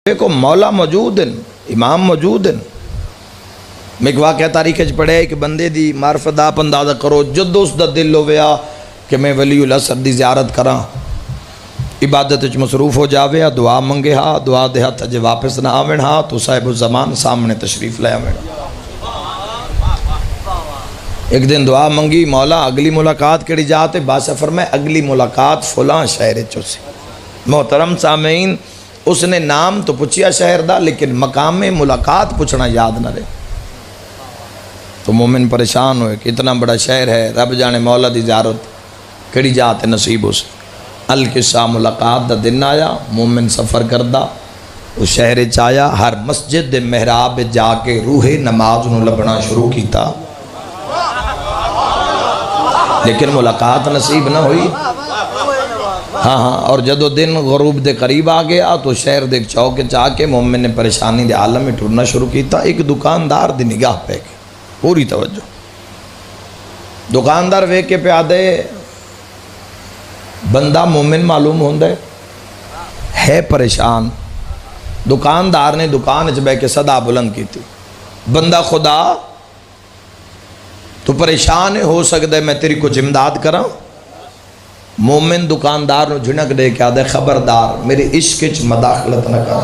دیکھو مولا موجود ہیں، امام موجود ہیں. میں ایک واقعہ تاریخ پڑھے ایک بندے دی معرفت آپ اندازہ کرو جدو اس دا دل ہویا کہ میں ولی العصر دی زیارت کراں، عبادت وچ مصروف ہو جاوے ہا، دعا منگے ہا، دعا دے ہاتھ جے واپس نہ آویں ہا تو صاحب الزمان سامنے تشریف لے آویں. ایک دن دعا منگی مولا اگلی ملاقات کیڑی جاتے، بادشاہ فرمائے اگلی ملاقات فلاں شہر چو سے. محترم سامعین، اس نے نام تو پوچھیا شہر دا لیکن مقام ملاقات پوچھنا یاد نہ رہے. تو مومن پریشان ہوئے کہ اتنا بڑا شہر ہے، رب جانے مولا دی زیارت کیڑی جاتے نصیب ہو سے. القصہ ملاقات دا دن آیا، مومن سفر کردہ اس شہر چایا، ہر مسجد دے محراب جا کے روح نماز نو لبنا شروع کیتا، لیکن ملاقات نصیب نہ ہوئی. ہاں اور جدو دن غروب دے قریب آ گیا تو شہر دے چوک چاہ کے مومن نے پریشانی دے عالم میں ٹرنا شروع کیتا. ایک دکاندار دی نگاہ پہ گئی، پوری توجہ. دکاندار وے کے پہ آدھے بندہ مومن معلوم ہوندہ ہے پریشان. دکاندار نے دکان اچ بے کے صدا بلند کی تھی، بندہ خدا تو پریشان ہے، ہو سکتا ہے میں تیری کچھ امداد کراں. مومن دکاندار نو جھنک دے کے آدھے خبردار میرے عشق اچ مداخلت نہ کر.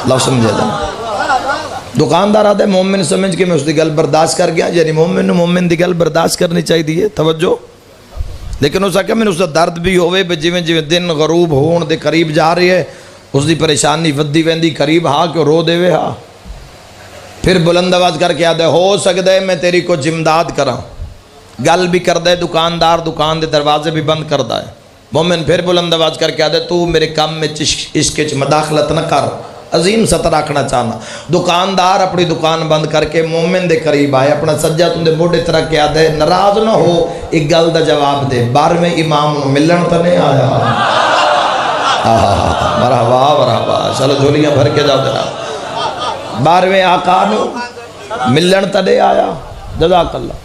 لفظ سمجھے دا دکاندار آدھے مومن سمجھ کے میں اس دی گل برداشت کر گیا، یعنی مومن دی گل برداشت کرنی چاہی دیئے. توجہ. لیکن اس آکے میں اس دا درد بھی ہوئے جویں جویں دن غروب ہون دے قریب جا رہی ہے اس دی پریشانی ودی ویندی قریب ہاں کہ رو دے وے ہاں. پھر بلند آواز کر کے آدھے ہو سکتا ہے میں تیری کچھ امداد کراں. گل بھی کر دے دکاندار، دکان دے دروازے بھی بند کر دے. مومن پھر بلند آواز کر کے آدھے تو میرے کام میں عشق وچ مداخلت نہ کر، عظیم سطر رکھنا چاہنا. دکاندار اپنی دکان بند کر کے مومن دے قریب آئے، اپنا سجا تم دے موڑے طرح کے آدھے ناراض نہ ہو، ایک گل دا جواب دے، 12ویں امام نو ملن تو نہیں آیا. مرحبا مرحبا، چلو جھولیاں بھر کے جاؤ ذرا. 12ویں آقا نو ملن تو نہیں آیا. جزاک اللہ.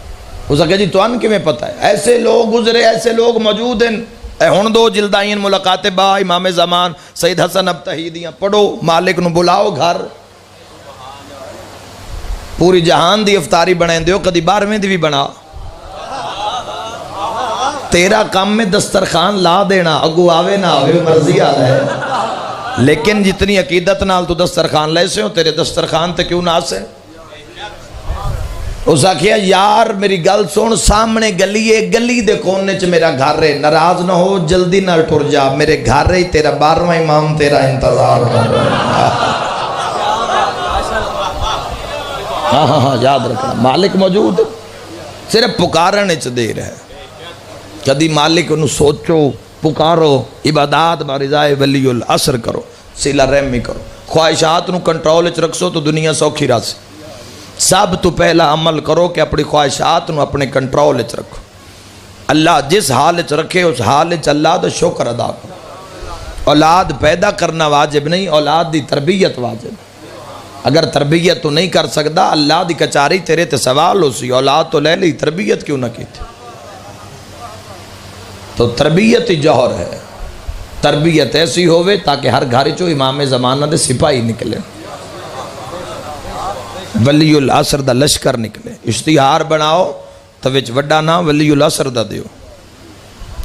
اس کہ جی تو ان کے میں پتہ ہے ایسے لوگ گزرے، ایسے لوگ موجود ہیں. اے ہون دو جلدائین ملاقات با امام زمان سید حسن ابتہی دیاں پڑھو، مالک نو بلاؤ گھر، پوری جہان دی افطاری بنائیں دیو، کدی 12ویں دی بھی بنا. تیرا کام میں دسترخوان لا دینا، اگو آوے نہ آوے مرضی آ ہے، لیکن جتنی عقیدت نال تو دسترخوان لے سے ہو، تیرے دسترخوان تے کیوں نہ سے. اس آکھیا یار میری گل سن، سامنے گلی ہے، گلی دے کونے چ میرا گھر ہے، ناراض نہ ہو، جلدی نہ ٹر جا، میرے گھر ہے، تیرا 12واں امام تیرا انتظار کر رہا ہے. ہاں یاد رکھنا مالک موجود ہے، صرف پکارنے چ دیر ہے. کدی مالک انہوں سوچو، پکارو، عبادات بارضائے ولی العصر کرو، صلہ رحمی کرو، خواہشات نو کنٹرول اچ رکھسو تو دنیا سوکھی راسی. سب تو پہلا عمل کرو کہ اپنی خواہشات نو اپنے کنٹرول اچ رکھو. اللہ جس حال اچ رکھے اس حال اچ اللہ دا شکر ادا کرو. اولاد پیدا کرنا واجب نہیں، اولاد دی تربیت واجب. اگر تربیت تو نہیں کر سکتا اللہ دی کچاری تیرے تے سوال ہو سی، اولاد تو لے لی، تربیت کیوں نہ کی تھی. تو تربیت ہی جوہر ہے. تربیت ایسی ہوئے تاکہ ہر گھر چو امام زمانہ دے سپاہی نکلے، ولی العصر دا لشکر نکلے. اشتہار بناؤ تو وچ وڈا نا ولی العصر دا دیو.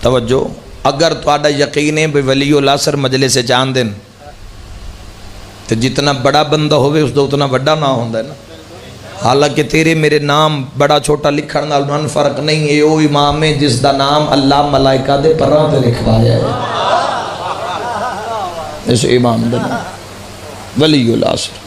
توجہ. اگر تہاڈا یقین ہے ولی العصر مجلس جان دین تو جتنا بڑا بندہ ہوئے اس دا اتنا وڈا نہ ہوندا ہے نا. حالانکہ تیرے میرے نام بڑا چھوٹا لکھن نال نن فرق نہیں ہے. او امام ہے جس دا نام اللہ ملائکہ دے پراں تے لکھوایا ہے. اس امام دا نام ولی العصر.